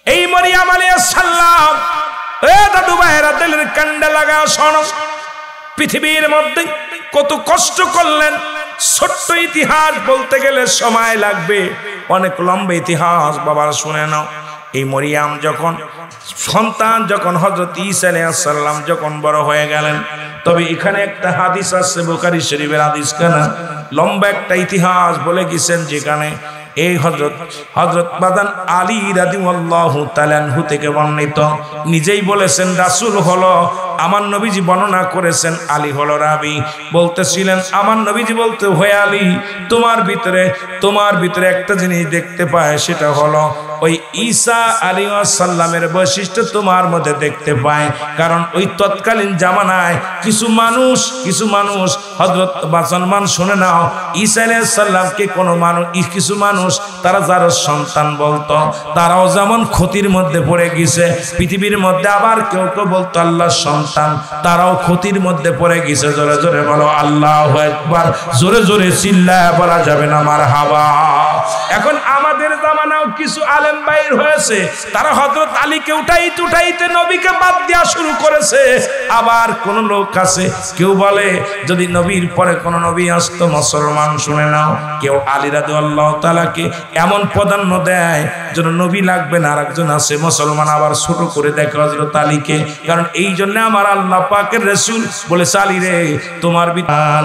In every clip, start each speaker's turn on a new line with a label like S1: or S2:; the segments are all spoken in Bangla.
S1: এই মরিয়ম আলাইহিস সালাম এ দাদু ভাইরা দিলের কান্ডা লাগা শোনো, পৃথিবীর মধ্যে কত কষ্ট করলেন। ছোট্ট ইতিহাস বলতে গেলে সময় লাগবে, অনেক লম্বা ইতিহাস বাবা শুনে নাও। এই মরিয়ম যখন সন্তান যখন হযরত ঈসা আলাইহিস সালাম যখন বড় হয়ে গেলেন, তবে এখানে একটা হাদিস আছে বুখারী শরীফের হাদিস, কানা লম্বা একটা ইতিহাস বলে গেছেন, যেখানে এই হযরত বাদান আলী রাদিয়াল্লাহু তাআলা আনহু থেকে বর্ণিত, নিজেই বলেছেন রাসূল হলো আমার নবীজি বর্ণনা করেছেন, আলী হলো রাবী, বলতেছিলেন আমার নবীজি বলতে, হয় আলী তোমার ভিতরে একটা জিনিস দেখতে পায়, সেটা হলো ওই ঈসা আলাইহিস সালামের বৈশিষ্ট্য তোমার মধ্যে দেখতে পায়। কারণ ওই তৎকালীন জামানায় কিছু মানুষ হযরত মুসলমান শুনে নাও, ঈসা আলাইহিস সালামকে কিছু মানুষ তারা যারা সন্তান বলতো, তারাও যেমন ক্ষতির মধ্যে পড়ে গেছে পৃথিবীর মধ্যে, আবার কেউ বলতো আল্লাহর সন্তান, তারাও ক্ষতির মধ্যে পড়ে গেছে। জোরে জোরে বলো আল্লাহু আকবার, জোরে জোরে চিল্লায় বলা যাবে না মারহাবা। এখন আমাদের জামানাও কিছু আলেম বাইর হয়েছে, তারা হযরত আলীকে উঠাইতে নবীকে বাদ দেওয়া শুরু করেছে। আবার কোন লোক আছে, কেউ বলে যদি নবীর পরে কোন নবী আসতো, মুসলমান শুনে নাও, কেউ আলী রাদিয়াল্লাহু তাআলাকে এমন প্রাধান্য দেয় যেন নবী লাগবে না, আরেকজন আছে মুসলমান আবার ছোট করে দেখে হযরত আলীকে। কারণ এই জন্য আমার আল্লাহ পাকের রাসূল বলেছে, আলী রে তোমার বিধান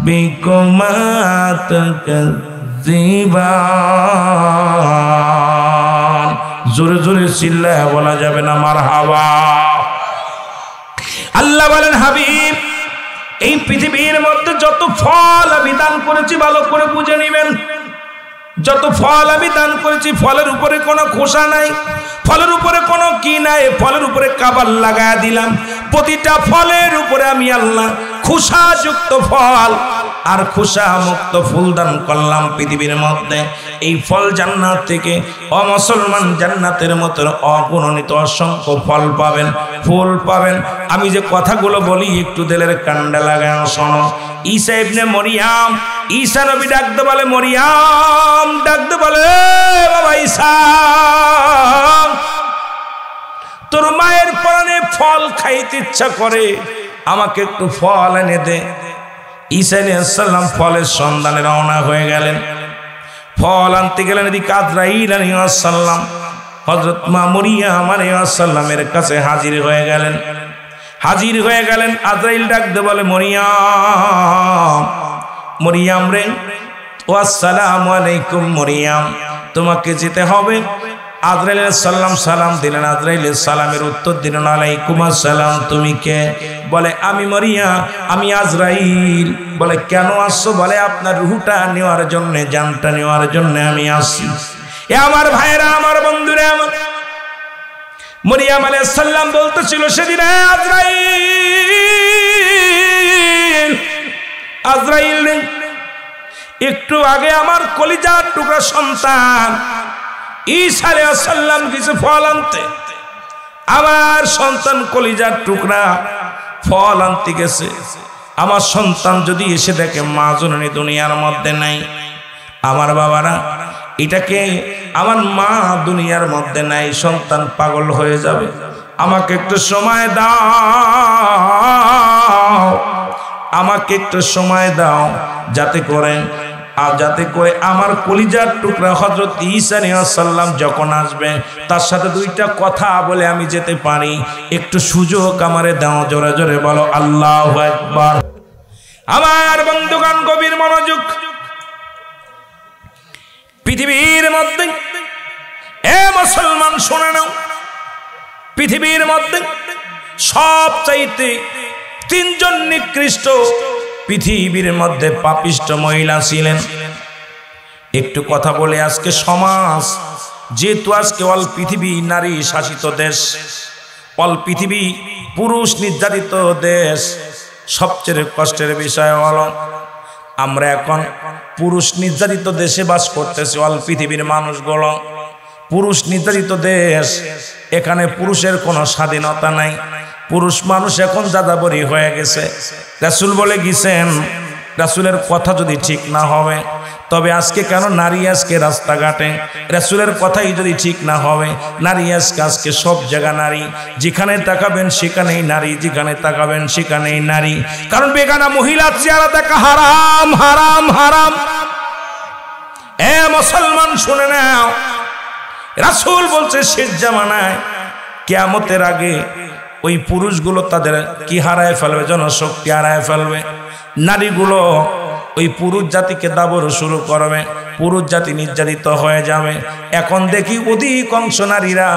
S1: বিকুমা তাকযিবান, জোরে জোরে চিল্লায় বলা যাবে না মারহাবা। আল্লাহ বলেন হাবিব এই পৃথিবীর মধ্যে যত ফল আমি দান করেছি ভালো করে বুঝে নেবেন, যত ফল আমি দান করেছি ফলের উপরে কোনো খোসা নাই, ফলের উপরে কোনো কি নাই, ফলের উপরে কাবার লাগায় দিলাম। প্রতিটা ফলের উপরে আমি আল্লাহ খোসাযুক্ত ফল আর খোসা মুক্ত ফুল দান করলাম পৃথিবীর মধ্যে। এই ফল জান্নাত থেকে অমুসলমান জান্নাতের মতো অগণিত অসংখ্য ফল পাবেন, ফুল পাবেন। আমি যে কথাগুলো বলি একটু দিলের কান্ডা লাগানো শোনো। ঈসা ইবনে মরিয়ম, ঈসা নবী ডাকতে বলে মরিয়ম, ডাকতে বলে বাবা ঈসা তোর মায়ের প্রাণে ফল খাইতে ইচ্ছা করে, আমাকে একটু ফল এনে দে। ঈসা আলাইহিস সালাম ফলের সন্ধানে রওনা হয়ে গেলেন, ফল আনতে গেলেন। এদিকে আজরাইল আলাইহিস সালাম হযরত মা মরিয়ম আলাইহিস সালামের কাছে হাজির হয়ে গেলেন। আজরাইল ডাকতে বলে মরিয়ম রে, আসসালামু আলাইকুম মরিয়ম, তোমাকে যেতে হবে। আজরাইল আলাইহিস সালাম সালাম দিলেন, আজরাইল সালামের উত্তর দিলেন আলাইকুম আসসালাম, তুমি কে? বলে আমি মরিয়ম, আমি আজরাইল। বলে কেন আসছো? বলে আপনার রূহটা নেওয়ার জন্য, জানটা নেওয়ার জন্য আমি আসছি। এ আমার ভাইরা, আমার বন্ধুরা, আমার মরিয়ম আলাইহিস সালাম বলতেছিল সেদিন, আজরাইল একটু আগে আমার কলিজার টুকরা সন্তান ঈসা আলাইহিস সালাম কিছু ফল আনতে, আমার সন্তান কলিজার টুকরা ফল আনতে গেছে। আমার সন্তান যদি এসে দেখে মা জননী দুনিয়ার মধ্যে নাই, আমার বাবারা এটাকে আমার মা দুনিয়ার মধ্যে নাই, সন্তান পাগল হয়ে যাবে। আমাকে একটু সময় দাও, আমাকে একটু সময় দাও, যাতে করে আমার কলিজার টুকরা হযরত ঈসা আলাইহিস সালাম যখন আসবে তার সাথে দুইটা কথা বলে আমি যেতে পারি, একটু সুযোগ আমারে দাও। জোরে জোরে বলো আল্লাহু আকবার। আমার বন্ধুগণ গভীর মনোযোগ, পৃথিবীর মধ্যে এ মুসলমান শুনে নাও, পৃথিবীর মধ্যে সবচাইতে তিনজন নিকৃষ্ট পৃথিবীর মধ্যে পাপিষ্ট মহিলা ছিলেন। একটু কথা বলে আজকে সমাজ, যেহেতু আজকে অল পৃথিবী নারী শাসিত দেশ, অল পৃথিবী পুরুষ নির্যাতিত দেশ, সবচেয়ে কষ্টের বিষয় হলো আমরা এখন পুরুষ নির্যাতিত দেশে বাস করতেছি। অল পৃথিবীর মানুষগুলো পুরুষ নির্যাতিত দেশ, এখানে পুরুষের কোনো স্বাধীনতা নাই, পুরুষ মানুষ এখন যাযাবরী হয়ে গেছে। রাসূল বলে গেছেন, রাসূলের কথা যদি ঠিক না হবে তবে আজকে কেন নারী আজকে রাস্তাঘাটে, রাসূলের কথাই যদি ঠিক না হবে, নারী আজকে সব জায়গা নারী, যেখানে তাকাবেন সেখানেই নারী, যেখানে তাকাবেন সেখানেই নারী। কারণ বেগানা মহিলার চেহারা দেখা হারাম হারাম হারাম। এ মুসলমান শুনে নাও, রাসূল বলছে শেষ জামানায় কিয়ামতের আগে ওই পুরুষগুলো তাদের কি হারায় ফেলবে, জনশক্তি হারায় ফেলবে। নারীগুলো ওই পুরুষ জাতিকে দাবড় শুরু করবে, পুরুষ জাতি নির্যাতিত হয়ে যাবে। এখন দেখি অধিকাংশ নারীরা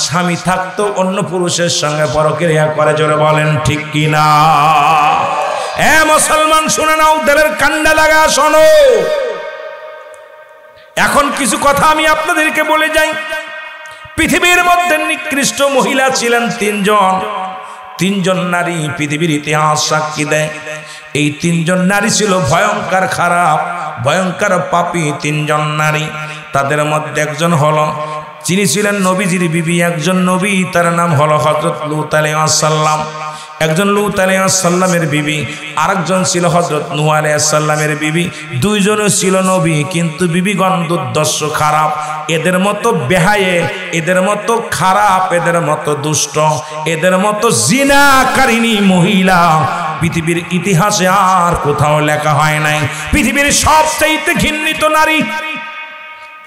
S1: স্বামী থাকতো অন্য পুরুষের সঙ্গে পরক্রিয়া করে, জোরে বলেন ঠিক কিনা? এ মুসলমান শুনে নাও, দিলের কান্ডা লাগা শোনো। এখন কিছু কথা আমি আপনাদেরকে বলে যাই। পৃথিবীর মধ্যে নিকৃষ্ট মহিলা ছিলেন তিনজন নারী, পৃথিবীর ইতিহাস সাক্ষী দেয়। এই তিনজন নারী ছিল ভয়ঙ্কর খারাপ, ভয়ঙ্কর পাপী তিনজন নারী। তাদের মধ্যে একজন হলো, যিনি ছিলেন নবীজির বিবি, একজন নবী, তার নাম হলো হযরত লূত আলাইহিস সালাম। একজন লূত আলাইহিস সালামের বিবি, আরেকজন ছিল হযরত নূহ আলাইহিস সালামের বিবি। দুইজনই ছিল নবী, কিন্তু বিবিগণ দুর্দর্শ খারাপ। এদের মতো বেহায়ে, এদের মতো খারাপ, এদের মতো দুষ্ট, এদের মতো জিনাকারিনী মহিলা পৃথিবীর ইতিহাসে আর কোথাও লেখা হয় নাই। পৃথিবীর সবচেয়ে ঘৃণিত নারী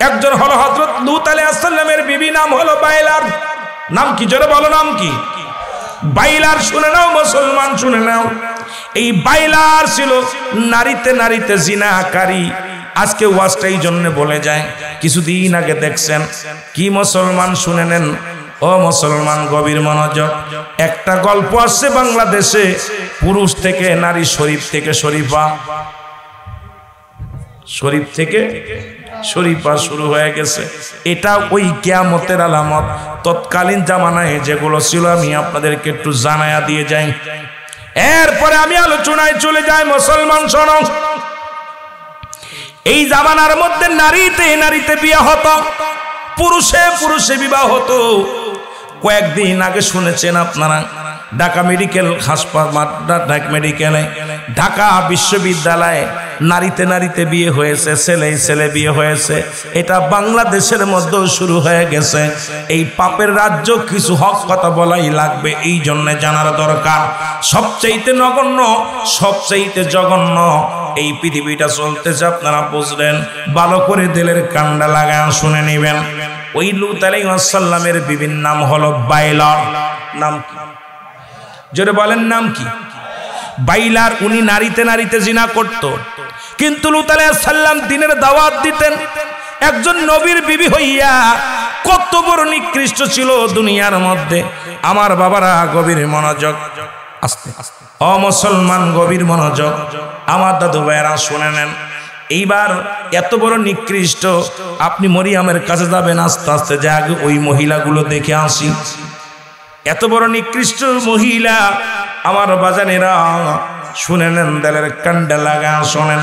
S1: একজন হলো হযরত লূত আলাইহিস সালামের বিবি, নাম হলো বাইলার। নাম কি জোরে বলো, নাম কি? বাইলার। শুনে নাও মুসলমান, শুনে নাও, এই বাইলার ছিল নারীতে নারীতে জিনাকারী। আজকে ওয়াজটা এই জন্য বলে যায়, কিছুদিন আগে দেখছেন কি মুসলমান শুনে নেন, ও মুসলমান গভীর মনোযোগ। একটা গল্প আসছে বাংলাদেশে, পুরুষ থেকে নারী, শরীফ থেকে শরীফা, শরীফ থেকে শরীফা শুরু হয়ে গেছে। এটা ওই কিয়ামতের আলামত। তৎকালীন জামানায় যেগুলো ছিল আমি আপনাদেরকে একটু জানায়া দিয়ে যাই, এরপরে আমি আলোচনায় চলে যাই। মুসলমান শোনো, এই জামানার মধ্যে নারীতে নারীতে বিয়ে হতো, পুরুষে পুরুষে বিবাহ হতো। কয়েকদিন আগে শুনেছেন আপনারা, ঢাকা মেডিকেল হাসপাতাল, মেডিকেলে, ঢাকা বিশ্ববিদ্যালয়ে নারীতে নারীতে বিয়ে হয়েছে, ছেলে ছেলে বিয়ে হয়েছে। এটা বাংলাদেশের মধ্যেও শুরু হয়ে গেছে। এই পাপের রাজ্য, কিছু হক কথা বলাই লাগবে, এই জন্য জানার দরকার। সবচাইতে নগণ্য, সবচাইতে জঘন্য এই পৃথিবীটা চলতেছে, আপনারা বুঝলেন, ভালো করে দিলের কান্ডা লাগায় শুনে নেবেন। ওই লূত আলাইহিস সালামের বিবির নাম হলো বাইলার। নাম কি জোরে বলেন, নাম কি? বাইলার। উনি নারীতে নারীতে জিনা করত, কিন্তু লূত আলাইহিস সালাম দ্বীনের দাওয়াত দিতেন। একজন নবীর বিবি হইয়া কত বড় নিকৃষ্ট ছিল দুনিয়ার মধ্যে। আমার বাবারা গভীর মনোযোগ, আস্তে আস্তে, ও মুসলমান গভীর মনোযোগ, আমার দাদু ভাইয়েরা শুনে নেন। এইবার এত বড় নিকৃষ্ট, আপনি মরিয়মের কাছে যাবেন, আস্তে আস্তে যে আগে ওই মহিলাগুলো দেখে আসি। এত বড় নিকৃষ্ট মহিলা, আমার বাজানেরা শুনে নেন, দিলের কান্ডা লাগা শোনেন।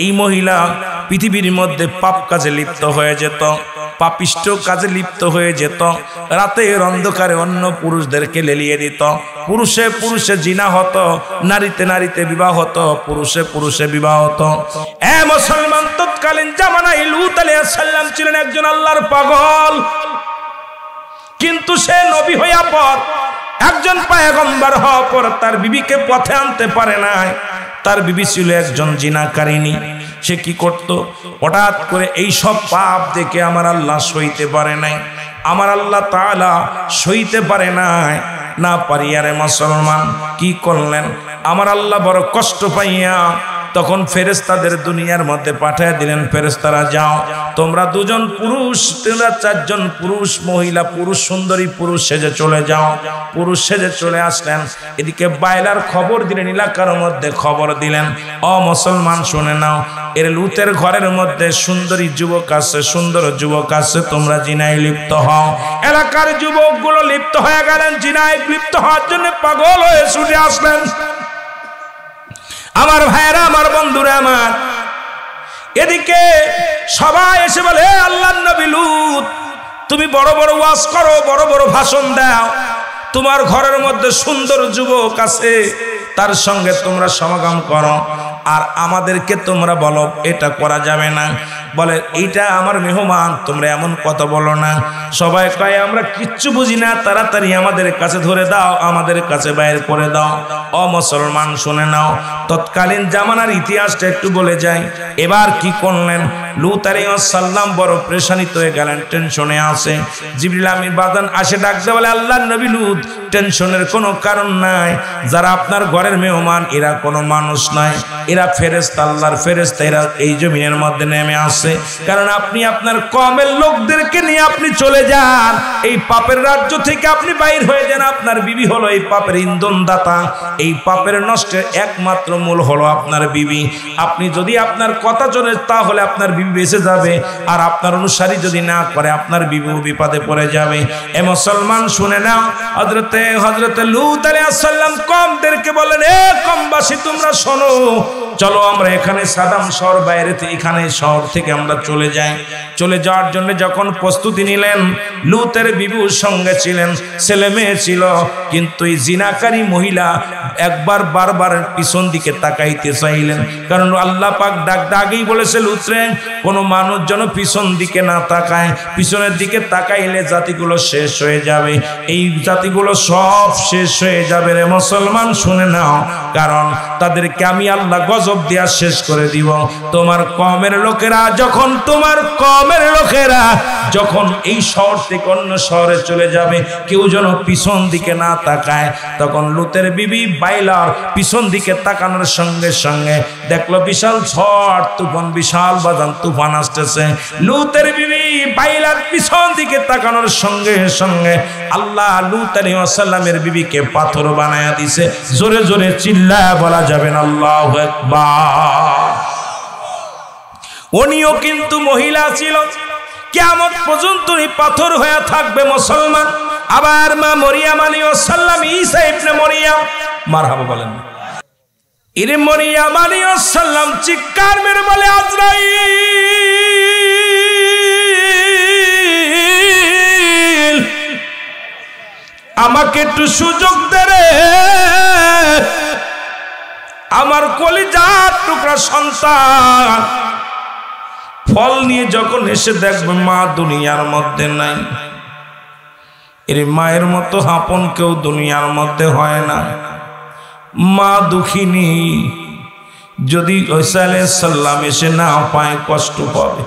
S1: এই মহিলা পৃথিবীর মধ্যে পাপ কাজে লিপ্ত হয়ে যেত, পাপিষ্ট কাজে লিপ্ত হয়ে যেত। রাতের অন্ধকারে অন্য পুরুষদেরকে লেলিয়ে দিত। পুরুষে পুরুষে জিনা হতো, নারীতে নারীতে বিবাহ হতো, পুরুষে পুরুষে বিবাহ হতো। এ মুসলমান, তৎকালীন জামানায় লূত আলাইহিস সালাম ছিলেন একজন আল্লাহর পাগল, কিন্তু সে নবী হইয়া পর, একজন পয়গম্বর হওয়ার পর তার বিবিকে পথে আনতে পারে নাই। তার বিবি ছিল একজন জিনাকারিনী। সে কি করত? হঠাৎ করে এই সব পাপ দেখে আমার আল্লাহ সইতে পারে নাই, আমার আল্লাহ তাআলা সইতে পারে নাই। না পারিয়ারে মুসলমান কি করলেন? আমার আল্লাহ বড় কষ্ট পাইয়া তখন ফেরেশতাদের দুনিয়ার মধ্যে পাঠিয়ে দিলেন, ফেরেশতারা যাও, তোমরা দুজন পুরুষ, তোমরা চারজন পুরুষ, মহিলা পুরুষ, সুন্দরী পুরুষ সেজে চলে যাও। পুরুষ সেজে চলে আসলেন। এদিকে বাইলার খবর দিলেন, এলাকার মধ্যে খবর দিলেন, ও মুসলমান শুনে নাও, এর লূতের ঘরের মধ্যে সুন্দরী যুবক আছে, সুন্দর যুবক আছে, তোমরা জিনায় লিপ্ত হও। এলাকার যুবকগুলো লিপ্ত হয়ে গেলেন, জিনায় লিপ্ত হওয়ার জন্য পাগল হয়ে ছুটে আসলেন। আমার ভাইরা, আমার বন্ধুরা আমার, এদিকে সবাই এসে বলে, হে আল্লাহর নবী লূত, তুমি বড় বড় ওয়াজ করো, বড় বড় ভাষণ দাও, তোমার ঘরের মধ্যে সুন্দর যুবক আছে, তার সঙ্গে তোমরা সমাগম করো। আর আমাদেরকে তোমরা বলো এটা করা যাবে না। বলে এইটা আমার মেহমান, তোমরা এমন কথা বলো না। সবাই কয় আমরা কিচ্ছু বুঝি না, তাড়াতাড়ি আমাদের কাছে ধরে দাও, আমাদের কাছে বাইর করে দাও। ও মুসলমান শুনে নাও, তৎকালীন জামানার ইতিহাসটা একটু বলে যাই। এবার কি করলেন, লূত আলাইহিস সালাম বড় পেরেশানিত হয়ে গেলেন, টেনশনে আছে। জিবরিল আমিন বাদান আসে ডাকতে বলে, আল্লাহর নবী লূত, টেনশনের কোনো কারণ নাই। যারা আপনার ঘরের মেহমান এরা কোনো মানুষ নয়, এরা ফেরেশতা, আল্লাহর ফেরেশতা। এরা এই জমিনের মধ্যে নেমে আসে, কারণ আপনি আপনার কওমের লোকদেরকে নিয়ে আপনি চলে যান, এই পাপের রাজ্য থেকে আপনি বাইর হয়ে যান। আপনার বিবি হলো এই পাপের ইন্ধনদাতা, এই পাপের নষ্টের একমাত্র মূল হলো আপনার বিবি। আপনি যদি আপনার কথা চলে তাহলে আপনার বিবি বেঁচে যাবে, আর আপনার অনুসারী যদি না করে আপনার বিবিও বিপদে পড়ে যাবে। এ মুসলমান শুনে নাও, হযরতে লূত আলাইহিস সালাম কওমদেরকে বলেন, এ কওমবাসী তোমরা শোনো, চলো আমরা এখানে সাদাম শহর বাইরে এখানে শহর থেকে আমরা চলে যাই। চলে যাওয়ার জন্য যখন প্রস্তুতি নিলেন, লূতের বিবির সঙ্গে ছিলেন, ছেলে মেয়ে ছিল, কিন্তু এই জিনাকারী মহিলা একবার বারবার পিছন দিকে তাকাইতে চাইলেন, কারণ আল্লাহ পাক আগেই বলেছে লূত রে, কোনো মানুষ যেন পিছন দিকে না তাকায়, পিছনের দিকে তাকাইলে জাতিগুলো শেষ হয়ে যাবে, এই জাতিগুলো সব শেষ হয়ে যাবে। রে মুসলমান শুনে নাও, কারণ তাদেরকে আমি আল্লাহ গজব দেয়া শেষ করে দিব। তোমার কওমের লোকেরা যখন, তোমার কওমের লোকেরা যখন এই শহর থেকে অন্য শহরে চলে যাবে, কেউ যেন পিছন দিকে না তাকায়। তখন লূতের বিবি বাইলার পিছন দিকে তাকানোর সঙ্গে সঙ্গে দেখলো বিশাল ঝড় তুফান, বিশাল বাজান তুফান আসতেছে। লূতের বিবি বাইলার পিছন দিকে তাকানোর সঙ্গে সঙ্গে আল্লাহ লূত আলাইহিস সালামের বিবিকে পাথর বানায়া দিছে। জোরে জোরে চিল্লায়া বলা যাবে না আল্লাহু আকবার। উনিও কিন্তু মহিলা ছিল, কিয়ামত পর্যন্ত পাথর হয়ে থাকবে মুসলমান। আবার মা মরিয়ম আলাইহিস সালাম, ঈসা ইবনে মরিয়ম, মারহাবা বলেন। ইরে মরিয়ম আলাইহিস সালাম চিৎকার মেরে বলে, আজরাইল আমাকে একটু সুযোগ দে রে, আমার কলিজার টুকরা সন্তান ফল নিয়ে যখন এসে দেখবে মা দুনিয়ার মধ্যে নাই। এর মায়ের মতো আপন কেউ দুনিয়ার মধ্যে হয় না। মা দুঃখিনী, যদি ঈসা আলাইহিস সালাম এসে না পায় কষ্ট পাবে।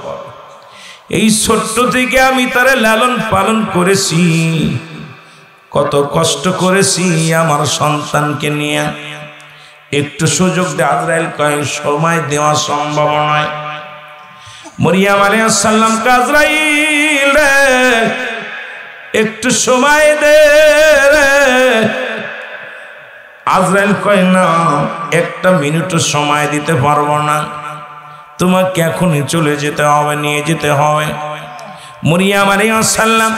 S1: এই ছোট্ট থেকে আমি তারে লালন পালন করেছি, কত কষ্ট করেছি আমার সন্তানকে নিয়ে, একটু সুযোগ দে। আজরাইল কয় সময় দেওয়া সম্ভব নয়। মরিয়ম আলাইহিস সালাম কে, আজরাইল রে একটু সময় দে রে। আজরাইল কয় না, একটা মিনিটও সময় দিতে পারবো না, তোমাকে এখনই চলে যেতে হবে, নিয়ে যেতে হবে। মরিয়ম আলাইহিস সালাম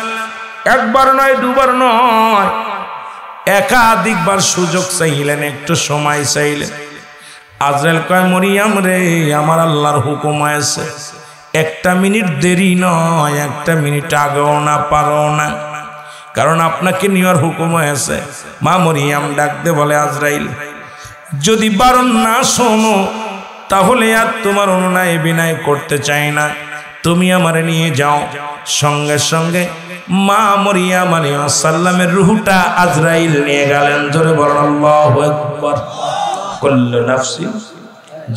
S1: একবার নয়, দুবার নয়, একাধিকবার সুযোগ চাইলেন, একটু সময় চাইলেন। আজরাইল কয়, মরিয়ম রে আমার আল্লাহর হুকুম আছে, একটা মিনিট দেরি নয়, একটা মিনিট আগেও না পারো না, কারণ আপনাকে নেওয়ার হুকুম হয়েছে। মা মরিয়ম ডাকতে বলে, আজরাইল যদি বারণ না শোনো তাহলে আর তোমার অনুনয় বিনয় করতে চাই না, তুমি আমারে নিয়ে যাও। সঙ্গে সঙ্গে মা মরিয়ম আলাইহিস সালামের রূহটা আজরাইল নিয়ে গেলেন। জোরে বলেন আল্লাহু আকবার। কুল্লু নাফসিন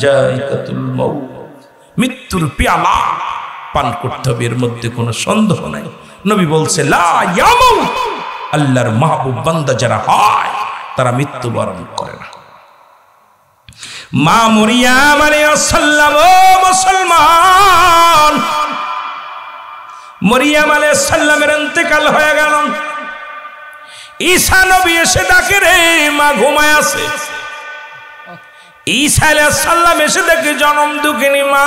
S1: যায়িকাতুল মাউত, মৃত্যুর পেয়ালা পান করতে হবে, এর মধ্যে কোনো সন্দেহ নাই। নবী বলছে, লা ইয়ামুত, আল্লাহর মাহবুব বান্দা যারা হয় তারা মৃত্যুবরণ করে না। মা মরিয়ম আলাইহিস সালাম, ও মুসলমান, মরিয়ম আলাইহিস সালামের ইন্তেকাল হয়ে গেল। ঈসা নবী এসে ডাকে, রে মা ঘুমায় আছে। ঈসা আলাইহিস সালাম এসে দেখে জনম দুঃখিনী মা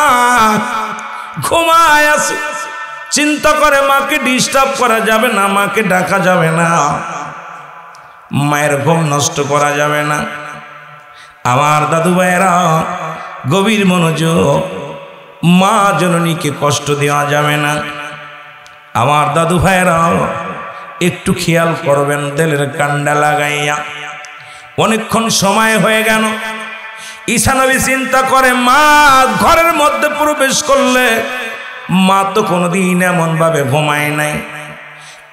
S1: ঘুমায় আছে। চিন্তা করে মাকে ডিস্টার্ব করা যাবে না, মাকে ডাকা যাবে না, মায়ের ঘুম নষ্ট করা যাবে না। আমার দাদু ভাইয়েরা গভীর মনোযোগ, মা জননীকে কষ্ট দেওয়া যাবে না। আমার দাদু ভাইয়েরা একটু খেয়াল করবেন, দিলের কান্ডা লাগাইয়া। অনেকক্ষণ সময় হয়ে গেল, ঈসা নবী চিন্তা করে মা ঘরের মধ্যে প্রবেশ করলে মা তো কোনোদিন এমন ভাবে ঘুমায় নাই।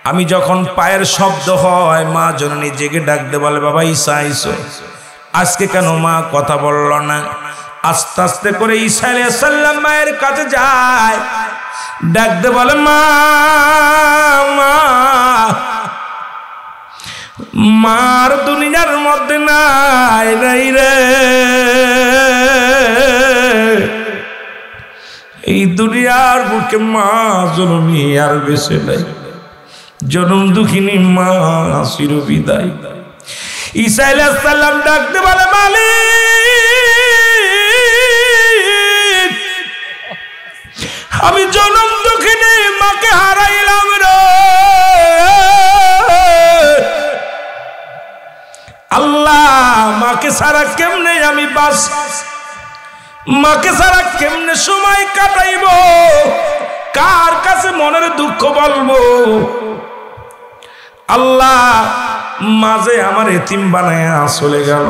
S1: আমি যখন পায়ের শব্দ হয় মা জননী জেগে ডাকতে বলে বাবা ঈসা আইসো। আজকে কেন মা কথা বলল না? আস্তে আস্তে করে ঈসা আলাইহিস সালাম মায়ের কাছে যায়, ডাকতে বলে মা মা। মার দুনিয়ার মধ্যে নাই নাই রে, এই দুনিয়ার বুকে মা জননী আর বেঁচে নাই। জনম দুঃখিনী মা চির বিদায়। ঈসা আলাইহিস সালাম ডাকতে বলে মালিক, আমি জনম দুঃখিনী মাকে হারাইলাম রে। আল্লাহ মাকে ছাড়া কেমনে আমি বাস, মাকে ছাড়া কেমনে সময় কাটাইব, কার কাছে মনের দুঃখ বলবো। আল্লাহ মাঝে আমার এতিম বানায়া চলে গেল।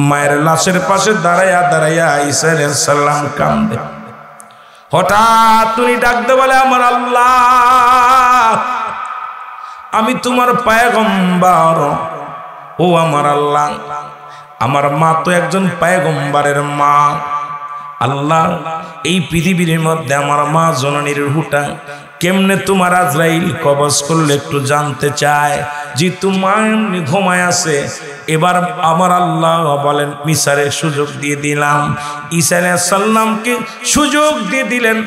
S1: মায়ের লাশের পাশে দাঁড়াইয়া দাঁড়াইয়া ঈসা আলাইহিস সালাম কান্দে। হঠাৎ তুমি ডাকতে বলে আমার আল্লাহ, আমি তোমার পয়গম্বর। ও আমার আল্লাহ, আমার মা তো একজন পয়গম্বরের মা। আল্লাহ এই পৃথিবীর মধ্যে আমার মা জননীর রূহটা কেমনে তোমার আজরাইল কবজ করলে একটু জানতে চায়। যেহেতু মা এমনি ঘুমায় আছে, এবার আমার আল্লাহ বলেন মিসারে সুযোগ দিয়ে দিলাম। ঈসা আলাইহিস সালামকে সুযোগ দিয়ে দিলেন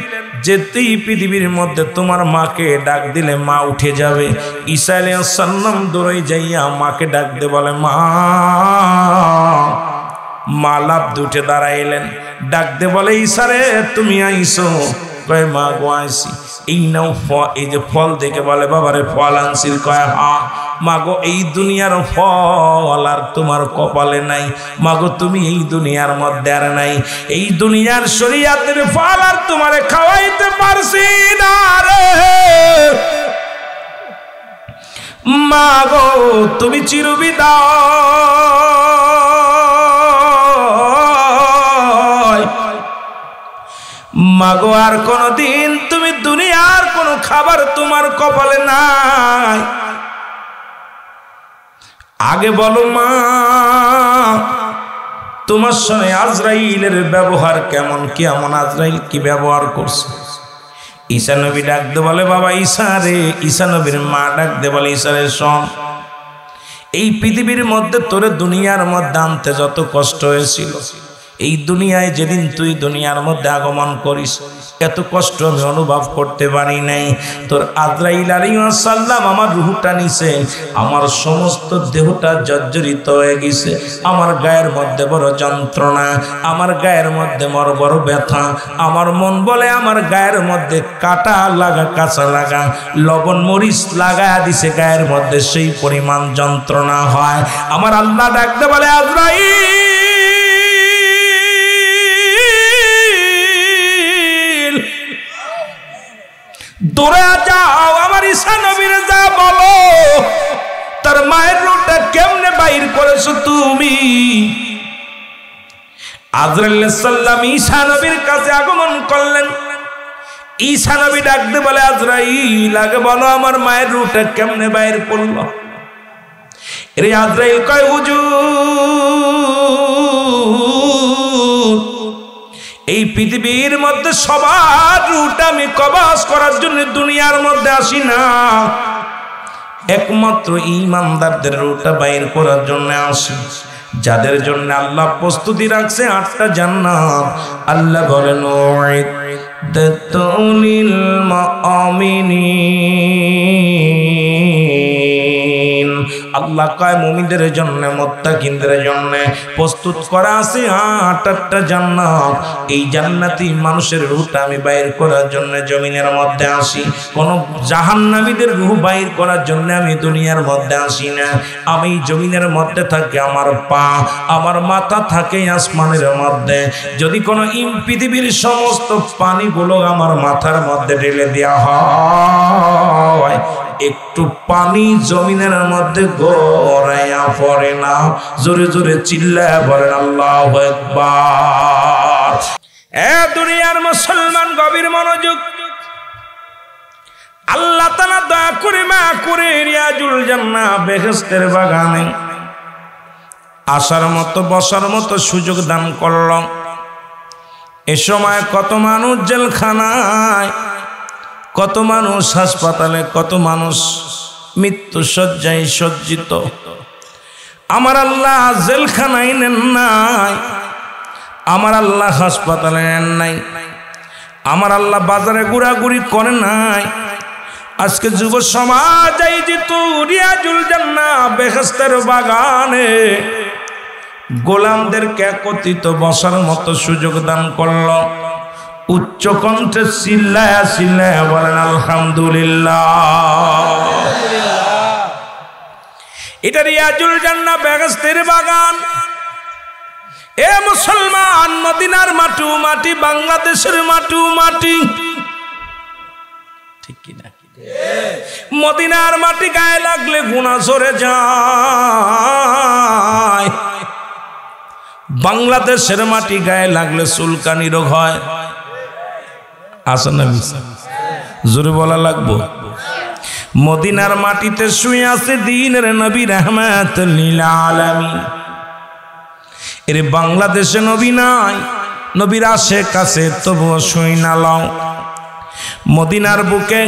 S1: যে এই পৃথিবীর মধ্যে তোমার মাকে ডাক দিলে মা উঠে যাবে। ঈসা আলাইহিস সালাম দৌড়ে যাইয়া মাকে ডাক দিয়ে বলে মা। মা লাফ দিয়ে উঠে দাঁড়াইলেন, ডাক দিয়ে বলে ঈসা রে তুমি আইসো। কয় মা গো আইসি। এই নাও এই যে ফল দেখে বলে বাবারে ফল আনছিল। কয় হা। মাগো এই দুনিয়ার ফল আর তোমার কপালে নাই। মাগো তুমি এই দুনিয়ার মধ্যে আর নাই, এই দুনিয়ার শরীয়তের ফল আর তোমারে খাওয়াইতে পারছি না রে। মাগো তুমি চিরবিদায়। মাগো আর কোনদিন তুমি দুনিয়ার কোনো খাবার তোমার কপালে নাই। আগে বলো মা তোমার সঙ্গে আজরাইলের ব্যবহার কেমন, কেমন আজরাইল কি ব্যবহার করছে? ঈসা নবী ডাকতে বলে বাবা ঈসা রে। ঈসা নবীর মা ডাকতে বলে ঈসা রে শোন, এই পৃথিবীর মধ্যে তোরে দুনিয়ার মধ্যে আনতে যত কষ্ট হয়েছিল, এই দুনিয়ায় যেদিন তুই দুনিয়ার মধ্যে আগমন করিস এত কষ্ট আমি অনুভব করতে পারি নাই। তোর আজরাইল আলাইহিস সালাম আমার রূহটা নিছে, আমার সমস্ত দেহটা জর্জরিত হয়ে গেছে। আমার গায়ের মধ্যে বড় যন্ত্রণা, আমার গায়ের মধ্যে বড় ব্যথা। আমার মন বলে আমার গায়ের মধ্যে কাটা লাগা, কাঁচা লাগা, লবণ মরিচ লাগায়া দিছে গায়ের মধ্যে, সেই পরিমাণ যন্ত্রণা হয়। আমার আল্লাহ ডাকতে বলে আজরাইল দৌড়ে যাও, আমার ঈসা নবীর যা বলো তার মায়ের রূহটা কেমনে বাইর করেছো তুমি। আজরাইল আলাইহিস সালাম ঈসা নবীর কাছে আগমন করলেন। ঈসা নবী ডাকতে বলে আজরাইল আগে বলো আমার মায়ের রূহটা কেমনে বাইর করলো। এর আজরাইল কয় হুজুর এই পৃথিবীর মধ্যে সবার রূহটা আমি কবজ করার জন্য দুনিয়ার মধ্যে আসি না, একমাত্র ঈমানদারদের রূহটা বাইর করার জন্য আসি, যাদের জন্য আল্লাহ প্রস্তুতি রাখছে 8টা জান্নাত। আল্লাহ বলেন ওয়াইদাতুলিল মুমিনিন, আল্লাহ কয় মুমিনদের জন্য, মুত্তাকিনদের জন্য প্রস্তুত করা আছে 8টা জান্নাত। এই জান্নাতি মানুষের রূহটা আমি বাইর করার জন্য জমিনের মধ্যে আসি। কোন জাহান্নামীদের রূহ বাইর করার জন্য আমি দুনিয়ার মধ্যে আসি না। আমি জমিনের মধ্যে থাকি, আমার পা আমার মাথা থাকে আসমানের মধ্যে। যদি কোনো পৃথিবীর সমস্ত পানিগুলো আমার মাথার মধ্যে ঢেলে দেওয়া হয়, একটু পানি জমিনের মধ্যে গড়াইয়া পড়ে না। জোরে জোরে চিল্লায় বলেন আল্লাহু আকবার। এ দুনিয়ার মুসলমান গভীর মনোযোগ। আল্লাহ তাআলা দয়া করে মা করে রিয়াজুল জান্নাহ বেহেশতের বাগানে আসার মতো বসার মতো সুযোগ দান করল। এ সময় কত মানুষ জেলখানায়, কত মানুষ হাসপাতালে, কত মানুষ মৃত্যু শয্যায় সজ্জিত। আমার আল্লাহ জেলখানায় নেন নাই, আমার আল্লাহ হাসপাতালে নেন নাই, আমার আল্লাহ বাজারে ঘোরাঘুরি করে নাই। আজকে যুব সমাজ এই যেহেতু রিয়াজুল জান্নাহ বেহেশতের বাগানে গোলামদেরকে একত্রিত বসার মতো সুযোগ দান করল। উচ্চ কণ্ঠে চিল্লায়া চিল্লায়া বলেন আলহামদুলিল্লাহ। এটা রিয়াজুল জান্নাহ বেহেশতের বাগান। এ মুসলমান, মদিনার মাটি মাটি, বাংলাদেশের মাটি মাটি, ঠিক কিনা? মদিনার মাটি গায়ে লাগলে গুনাহ ঝরে যায়, বাংলাদেশের মাটি গায়ে লাগলে চুলকানি রোগ হয়। আছে না? জোরে বলা লাগবো। মদিনার মাটিতে শুয়ে আছে দ্বীনের নবী রাহমাতুল লিল আলামিন। এর বাংলাদেশে নবী নাই, নবীর আশেপাশে তবুও শুই না লও। মদিনার বুকে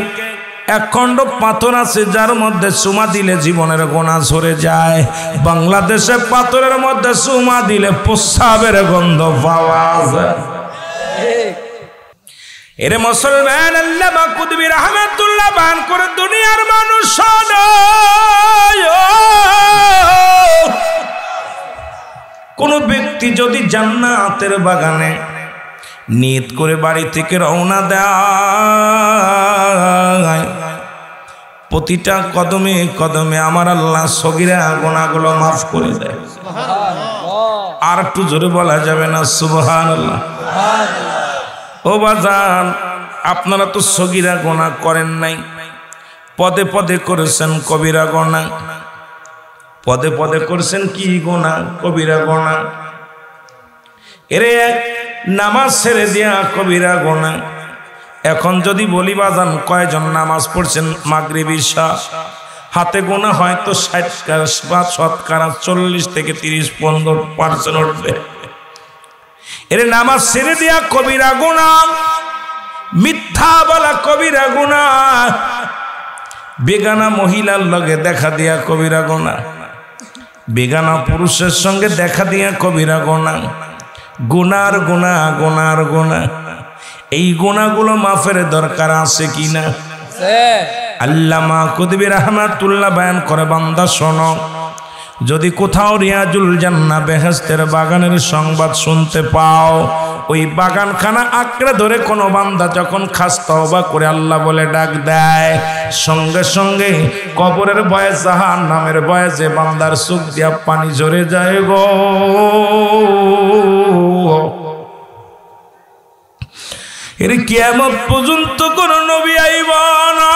S1: এক খণ্ড পাথর আছে যার মধ্যে চুমা দিলে জীবনের গোনা ঝরে যায়। বাংলাদেশে পাথরের মধ্যে চুমা দিলে প্রস্রাবের গন্ধ পাওয়া যায়। এরে মুসলমান, আল্লামা কুতুবী রাহমাতুল্লাহ বায়ান করে দুনিয়ার মানুষ কোন ব্যক্তি যদি জান্নাতের বাগানে নিয়ত করে বাড়ি থেকে রওনা দেয়, প্রতিটা কদমে কদমে আমার আল্লাহ সগীরা গুনাহগুলো মাফ করে দেয়। আর একটু জোরে বলা যাবে না সুবহানাল্লাহ? ও বাজান, আপনারা তো সগীরা গুনাহ করেন নাই, পদে পদে করেছেন কবিরা গুনাহ। পদে পদে করেছেন কি গুনাহ? কবিরা গুনাহ। এরে নামাজ ছেড়ে দিয়া কবিরা গুনাহ। এখন যদি বলি বাজান কয়জন নামাজ পড়ছেন মাগরিব ঈশা, হাতে গোনা হয়তো 40 থেকে 30-50% উঠবে। এর নামাজ ছেড়ে দিয়া কবিরা গুনাহ, মিথ্যা বলা কবিরা গুনাহ, বেগানা মহিলার লগে দেখা দিয়া কবিরা গুনাহ, বেগানা পুরুষের সঙ্গে দেখা দিয়া কবিরা গুনাহ। গুনার গুনাহ, গুনার গুনাহ। এই গুনাহগুলো মাফের দরকার আছে কিনা? আল্লামা কুতুবী রাহমাতুল্লাহ বায়ান করে, বান্দা শোনো, যদি কোথাও রিয়াজুল জান্নাহ বেহেশতের বাগানের সংবাদ শুনতে পাও, ওই বাগানখানা আঁকড়ে ধরে কোনো বান্দা যখন খাস তওবা করে আল্লাহ বলে ডাক দেয়, সঙ্গে সঙ্গে কবরের ভয়ে, জাহান্নামের ভয়ে যে বান্দার চোখ দিয়া পানি ঝরে যায় গো। এর কিয়ামত পর্যন্ত কোন নবী আইবা না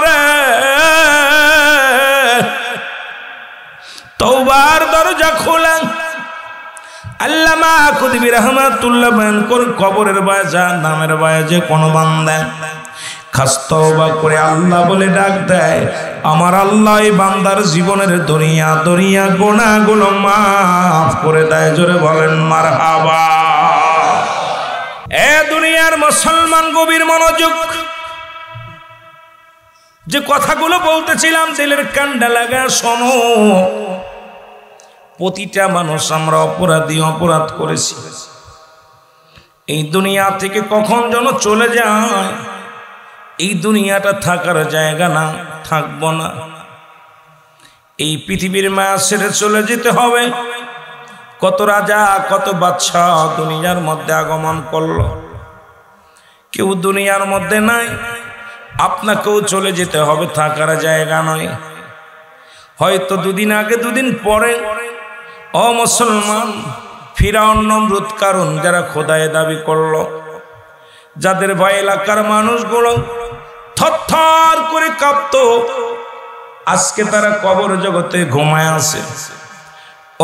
S1: রে। তওবার দরজা খোলা। আল্লামা কুতুবী রাহমাতুল্লাহ বায়ান করে, কবরের ভয়ে, জাহান্নামের ভয়ে যে কোন বান্দা খাস তওবা করে আল্লাহ বলে ডাক দেয়, আমার আল্লাহ এই বান্দার জীবনের দরিয়া দরিয়া গুনাহগুলো মাফ করে দেয়। জোরে বলেন মারহাবা। এ দুনিয়ার মুসলমান, গভীর মনোযোগ। যে কথাগুলো বলতেছিলাম দিলের কান্ডা লাগা শোনো। প্রতিটা মানুষ আমরা অপরাধী, অপরাধ করেছি। এই দুনিয়া থেকে কখন যেন চলে যায়। এই দুনিয়াটা থাকার জায়গা না, থাকবো না। এই পৃথিবীর মায়া ছেড়ে চলে যেতে হবে। কত রাজা, কত বাদশা দুনিয়ার মধ্যে আগমন করলো, কেউ দুনিয়ার মধ্যে নাই। আপনাকেও চলে যেতে হবে, থাকার জায়গা নয়। হয়তো দুদিন আগে, দুদিন পরে ও মুসলমান, ফিরাউন, নমরুদ, কারুন যারা খোদায় দাবি করলো, যাদের ভয় এলাকার মানুষগুলো থরথর করে কাঁপতো। আজকে তারা কবর জগতে ঘুমায় আছে।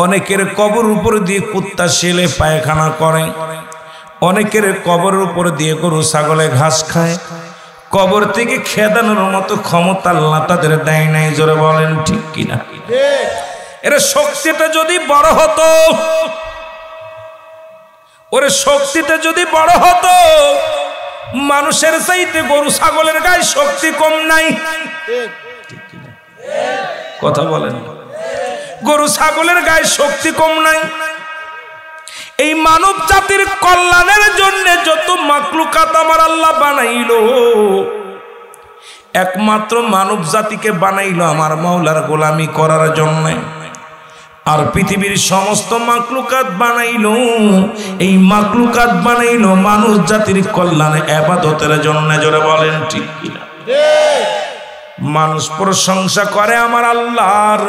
S1: অনেকের কবর উপর দিয়ে কুত্তা শেলে পায়খানা করে, অনেকের কবর উপর দিয়ে গরু ছাগলে ঘাস খায়। কবর থেকে খেদানোর মতো ক্ষমতা আল্লাহ তাদের দেয় নাই। জোরে বলেন ঠিক কিনা? এর শক্তিটা যদি বড় হতো, ওর শক্তিটা যদি বড় হতো, মানুষের চাইতে গরু ছাগলের গায়ে শক্তি কম নাই। কথা বলেন, গরু ছাগলের গায়ে শক্তি কম নাই। এই মানব জাতির কল্যাণের জন্য যত মাখলুকাত আমার আল্লাহ বানাইলো, একমাত্র মানব জাতিকে বানাইলো আমার মাওলার গোলামি করার জন্য। আর পৃথিবীর সমস্ত মাখলুকাত বানাইলো, এই মাখলুকাত বানাইলো মানুষ জাতির কল্যাণে, ইবাদতের জন্য। জোরে বলেন ঠিক কিনা? মানুষ প্রশংসা করে আমার আল্লাহর।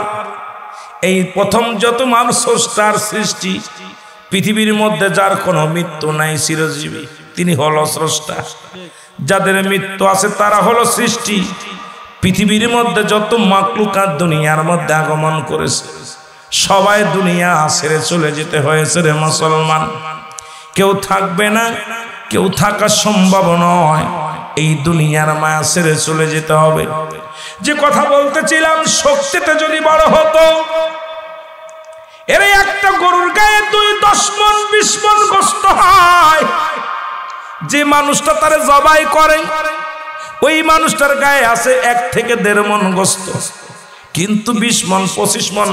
S1: এই প্রথম যত মানুষ স্রষ্টার সৃষ্টি, পৃথিবীর মধ্যে যার কোনো মৃত্যু নাই, চিরজীবী, তিনি হলো স্রষ্টা। যাদের মৃত্যু আছে তারা হলো সৃষ্টি। পৃথিবীর মধ্যে যত মাখলুকাত দুনিয়ার মধ্যে আগমন করেছে, সবাই দুনিয়া ছেড়ে চলে যেতে হয়েছে রে মুসলমান। কেউ থাকবে না, কেউ থাকা সম্ভব নয়। এই দুনিয়ার মায়া ছেড়ে চলে যেতে হবে। যে কথা বলতেছিলাম, শক্তিটা যদি বড় হতো, এর একটা গরুর গায়ে 2-10 মণ 20 মণ গোশত হয়। যে মানুষটা তারে জবাই করে, ওই মানুষটার গায়ে আছে 1 থেকে 1.5 মণ গোশত। কিন্তু 20 মণ 25 মণ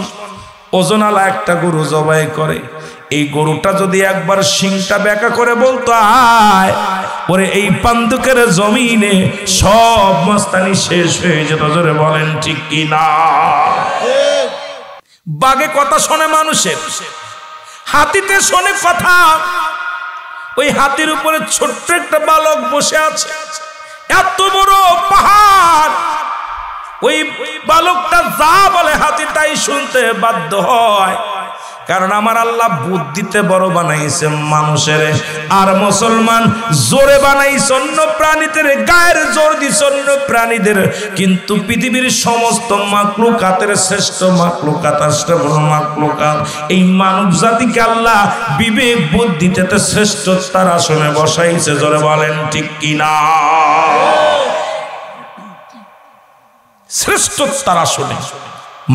S1: ওজনালা একটা গরু জবাই করে। এই গরুটা যদি একবার শিংটা বেঁকা করে বলতো আয়, ওরে এই পান্দুকের জমিনে সব মস্তানি শেষ হয়ে যেত। জোরে বলেন ঠিক কি না? বাঘে কথা শোনে মানুষের, হাতিতে শোনে কথা। ওই হাতির উপরে ছোট্ট একটা বালক বসে আছে, এত বড় পাহাড়। ওই বালকটা যা বলে হাতি তাই শুনতে বাধ্য হয়। কারণ আমার আল্লাহ বুদ্ধিতে বড় বানাইছে মানুষের, আর মুসলমান জোরে বানাইছে অন্য প্রাণীদের, গায়ের জোর দিছে অন্য প্রাণীদের। কিন্তু পৃথিবীর সমস্ত মাখলুকাতের শ্রেষ্ঠ মাখলুকাত, আশরাফুল মাখলুকাত, এই মানব জাতিকে আল্লাহ বিবেক বুদ্ধিতে শ্রেষ্ঠ তার আসনে বসাইছে। জোরে বলেন ঠিক কিনা? শ্রেষ্ঠ তার আসনে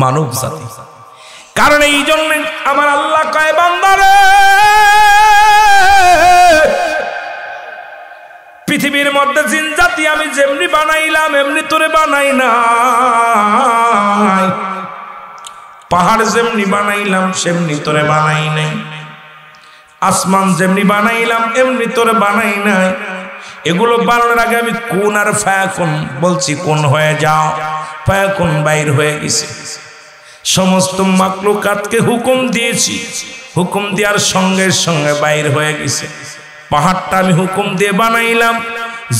S1: মানব জাতি। কারণ এই জন্য আমার আল্লাহ কয়, বান্দারে পৃথিবীর মধ্যে জিন জাতি আমি যেমনি বানাইলাম এমনি তোরে বানাই নাই। পাহাড় যেমনি বানাইলাম সেমনি তোরে বানাই নাই। আসমান যেমনি বানাইলাম এমনি তোরে বানাই নাই। এগুলো বানানোর আগে আমি কোন আর ফায়াকুন বলছি, কোন হয়ে যাও, ফায়াকুন বাইর হয়ে গেছে। সমস্ত মাখলুকাতকে হুকুম দিয়েছি, হুকুম দেওয়ার সঙ্গে সঙ্গে বাইর হয়ে গেছে। পাহাড়টা আমি হুকুম দিয়ে বানাইলাম,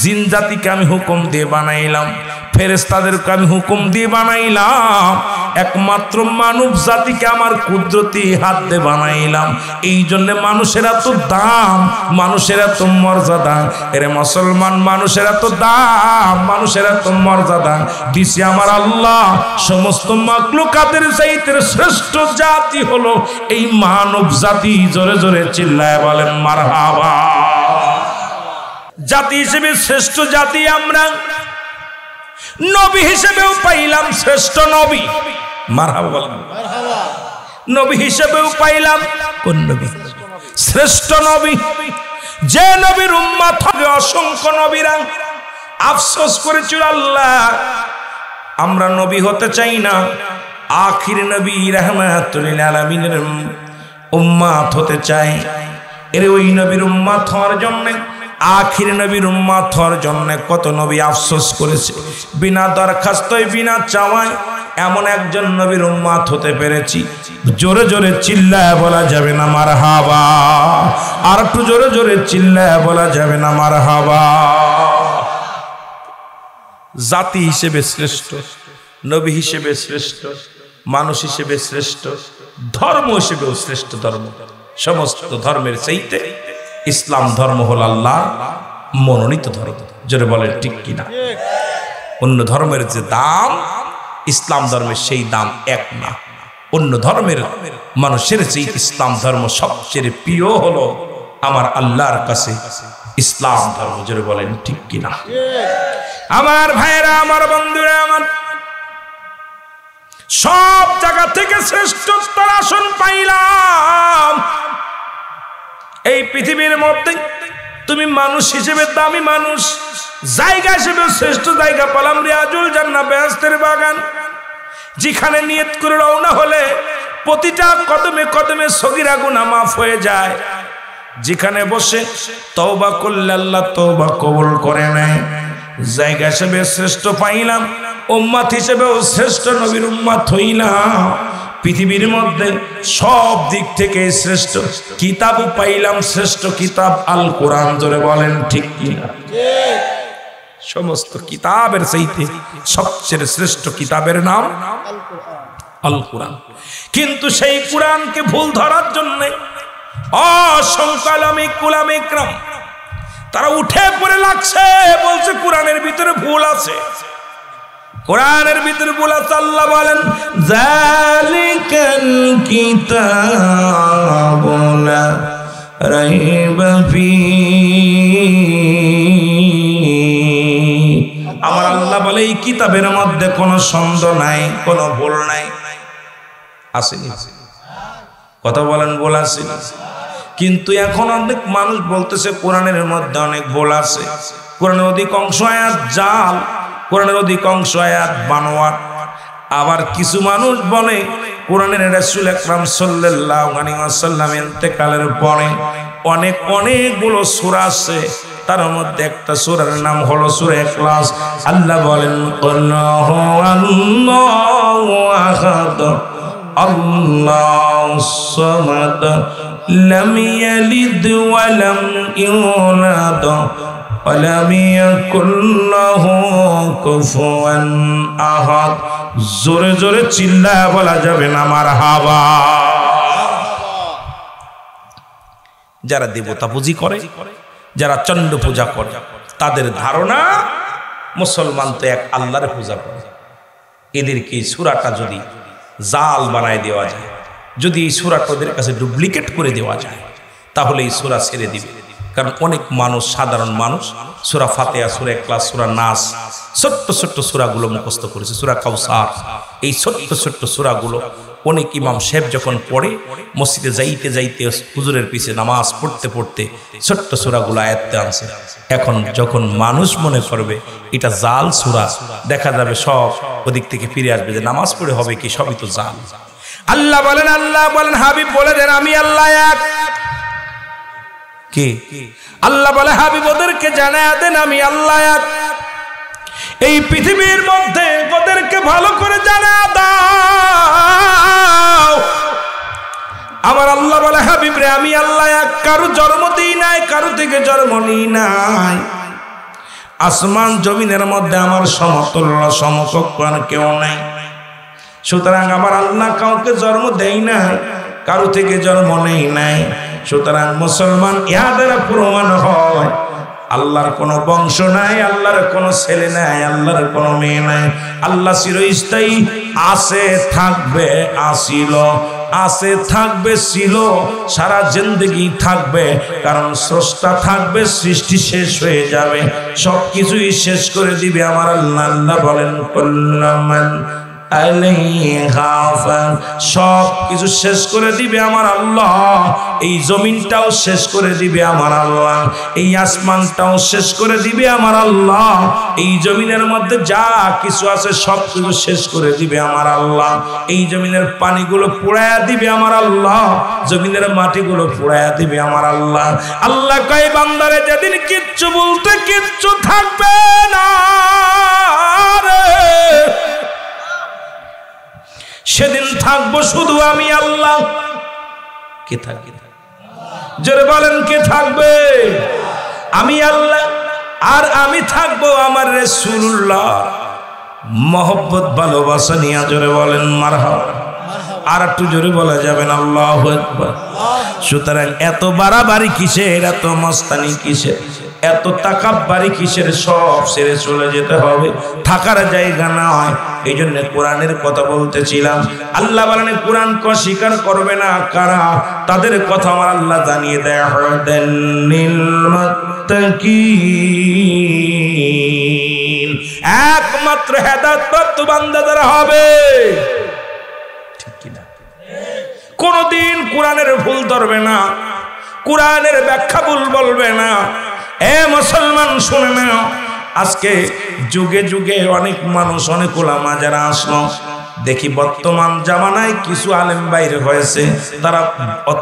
S1: জিন জাতিকে আমি হুকুম দিয়ে বানাইলাম, ফেরেশতাদেরকে আমি হুকুম দিয়ে বানাইলাম, একমাত্র মানব জাতিকে আমার কুদরতি হাত দিয়ে বানাইলাম। এই জন্য মানুষের এত দাম, মানুষের এত মর্যাদা। এরে মুসলমান, মানুষের এত দাম, মানুষের এত মর্যাদা দিছে আমার আল্লাহ। সমস্ত মাখলুকাতের চাইতে শ্রেষ্ঠ জাতি হলো এই মানব জাতি। জোরে জোরে চিল্লায় বলেন মারহাবা। জাতি হিসেবে শ্রেষ্ঠ জাতি আমরা, নবী হিসেবেও পাইলাম শ্রেষ্ঠ নবী। মারহাবা বলেন। নবী হিসেবেও পাইলাম কোন নবী? শ্রেষ্ঠ নবী। যে নবীর উম্মত হবে অসংখ্য নবীরা আফসোস করেছিল, আল্লাহ আমরা নবী হতে চাই না, আখির নবী রাহমাতুল লিল আলামিনের উম্মত হতে চাই। এর ওই নবীর উম্মত হওয়ার জন্য, আখির নবীর উম্মত হওয়ার জন্য কত নবী আফসোস করেছে। বিনা দরখাস্তই বিনা চাওয়ায় এমন একজন নবীর উম্মত হতে পেরেছি। জোরে জোরে চিল্লায় বলা যাবে না মারহাবা? আর একটু জোরে জোরে চিল্লায় বলা যাবে না মারহাবা? জাতি হিসেবে শ্রেষ্ঠ, নবী হিসেবে শ্রেষ্ঠ, মানুষ হিসেবে শ্রেষ্ঠ, ধর্ম হিসেবেও শ্রেষ্ঠ ধর্ম। সমস্ত ধর্মের চাইতে ইসলাম ধর্ম হল আল্লাহ মনোনীত ধর্ম। জোরে বলেন ঠিক কিনা? অন্য ধর্মের যে দাম ইসলাম ধর্মের সেই দাম এক না। অন্য ধর্মের মানুষের যে ইসলাম ধর্ম সবচেয়ে প্রিয় হলো আমার আল্লাহর কাছে ইসলাম ধর্ম। জোরে বলেন ঠিক কিনা? আমার ভাইয়েরা, আমার বন্ধুরা, আমার সব জায়গা থেকে শ্রেষ্ঠত্বের আসন পাইলাম এই পৃথিবীর মধ্যে। তুমি মানুষ হিসেবে দামি মানুষ, জায়গা হিসেবে শ্রেষ্ঠ জায়গা পেলাম রিয়াজুল জান্নাহ বেহেশতের বাগান, যেখানে নিয়ত করে রওনা হলে প্রতিটা কদমে কদমে সগীরা গুনাহ মাফ হয়ে যায়, যেখানে বসে তওবা করলে আল্লাহ তওবা কবুল করে নেয়। জায়গা হিসেবে শ্রেষ্ঠ পাইলাম, উম্মত হিসেবেও শ্রেষ্ঠ নবীর উম্মত হইলাম। পৃথিবীর মধ্যে সব দিক থেকে শ্রেষ্ঠ কিতাবও পাইলাম, শ্রেষ্ঠ কিতাব আল কোরআন। জোরে বলেন ঠিক কিনা? সমস্ত কিতাবের চাইতে সবচেয়ে শ্রেষ্ঠ কিতাবের নাম আল কোরআন। কিন্তু সেই কোরআনকে ভুল ধরার জন্য অসংখ্য উলামা ইকরাম তারা উঠে পড়ে লাগছে, বলছে কোরআনের ভিতরে ভুল আছে, কোরআনের ভিতরে ভুল আছে। আল্লাহ বলেন যালিকাল কিতাবু লা রাইবা ফীহি। আমার আল্লাহ বলে এই কিতাবের মধ্যে কোনো সন্দেহ নাই, কোনো ভুল নাই। আসেনি? কথা বলেন, ভুল আছে। কিন্তু এখন অনেক মানুষ বলতেছে কোরআনের মধ্যে অনেক ভুল আছে, কোরআনের অধিকাংশ আয়াত জাল, কোরআনের অধিকাংশ আয়াত বানোয়াট। আবার কিছু মানুষ বলে কোরআনের রাসূল আকরাম সাল্লাল্লাহু আলাইহি ওয়াসাল্লাম ইন্তেকালের পরে অনেকগুলো সূরা আছে, তার মধ্যে একটা সূরার নাম হলো সূরা ইখলাস। আল্লাহ বলেন আল্লাহু আল্লাহু আহাদ আল্লাহুস সামাদ লাম ইয়ালিদ ওয়া লাম ইউলাদ ওয়া লাম ইয়াকুল লাহু কুফুয়ান আহাদ। জোরে জোরে চিল্লায় বলা যাবে না মারহাবা। যারা দেবতা পূজি করে, যারা চন্ড পূজা করে, তাদের ধারণা মুসলমান তো এক আল্লাহর পূজা করে। এদেরকে এই সূরাটা যদি জাল বানায় দেওয়া যায়, যদি এই সূরাটা ওদের কাছে ডুপ্লিকেট করে দেওয়া যায়, তাহলে এই সূরা ছেড়ে দিবে। কারণ অনেক মানুষ, সাধারণ মানুষ সূরা ফাতিহা, সূরা ইখলাস, সূরা নাস, ছোট্ট ছোট্ট সূরাগুলো মুখস্থ করেছে, সূরা কাউসার, এই ছোট্ট ছোট্ট সূরাগুলো অনেক ইমাম সাহেব যখন পড়ে মসজিদে যাইতে যাইতে হুজুরের পিছে নামাজ পড়তে পড়তে ছোট্ট সূরাগুলো আয়াতে আনছে। এখন যখন মানুষ মনে করবে এটা জাল সূরা, দেখা যাবে সব ওদিক থেকে ফিরে আসবে যে নামাজ পড়ে হবে কি, সবই তো জাল। আল্লাহ বলেন হাবিব বলে দেন আমি আল্লাহ এক। কি আল্লাহ বলে হাবিব ওদেরকে জানায়া দেন আমি আল্লাহ এক। এই পৃথিবীর মধ্যে ওদেরকে ভালো করে জানায়া দাও। আমার আল্লাহ বলে হাবিব রে আমি আল্লাহ এক, কারো জন্ম দিই নাই, কারো থেকে জন্ম নিই নাই। আসমান জমিনের মধ্যে আমার সমতুল্য সমকক্ষ কেউ নাই। সুতরাং আমার আল্লাহ কাউকে জন্ম দেয় নাই, কারো থেকে জন্ম নেই নাই। সুতরাং মুসলমান ইহা দ্বারা প্রমাণ হয় আল্লাহর কোনো বংশ নাই, আল্লাহর কোনো ছেলে নাই, আল্লাহর কোনো মেয়ে নাই। আল্লাহ চিরস্থায়ী, আছে, থাকবে, আসিল, আছে, থাকবে, ছিল, সারা জিন্দেগি থাকবে। কারণ স্রষ্টা থাকবে, সৃষ্টি শেষ হয়ে যাবে, সব কিছুই শেষ করে দিবে আমার আল্লাহ। আল্লাহ বলেন কুল্লামান আলাইহা ফান, সব কিছু শেষ করে দিবে আমার আল্লাহ। এই জমিনটাও শেষ করে দিবে আমার আল্লাহ, এই আসমানটাও শেষ করে দিবে আমার আল্লাহ, এই জমিনের মধ্যে যা কিছু আছে সব কিছু শেষ করে দিবে আমার আল্লাহ। এই জমিনের পানিগুলো পোড়ায়া দিবে আমার আল্লাহ, জমিনের মাটিগুলো পোড়ায়া দিবে আমার আল্লাহ। আল্লাহ কয় বান্দারে যেদিন কিচ্ছু বলতে কিচ্ছু থাকবে না রে, সেদিন থাকবো শুধু আমি আল্লাহ। কে থাকবে? জোরে বলেন কে থাকবে? আমি আল্লাহ, আর আমি থাকবো আমার রাসূলুল্লাহ। মহব্বত ভালোবাসা নিয়ে জোরে বলেন মারহাবা। আর একটু জোরে বলা যাবেন আল্লাহু আকবার। সুতরাং এত বাড়াবাড়ি কিসের, এত মস্তানি কিসের, এত তাকাব্বারি কিসের, সব ছেড়ে চলে যেতে হবে, থাকার জায়গা না হয়। এই জন্য কোরআনের কথা বলতেছিলাম। আল্লাহ বলেন কোরআনকে স্বীকার করবে না কারা, তাদের কথা আমার আল্লাহ জানিয়ে দেয়, হুদাল্লিল মুত্তাকিন, একমাত্র হেদায়েতপ্রাপ্ত বান্দা যারা হবে। ঠিক কি না? কোনদিন কোরআনের ভুল ধরবে না, কোরআনের ব্যাখ্যা ভুল বলবে না। এ মুসলমান শুনে নাও, আজকে যুগে যুগে অনেক মানুষ, অনেক উলামা যারা আসলো, দেখি বর্তমান জামানায় কিছু আলেম বাইরে হয়েছে, তারা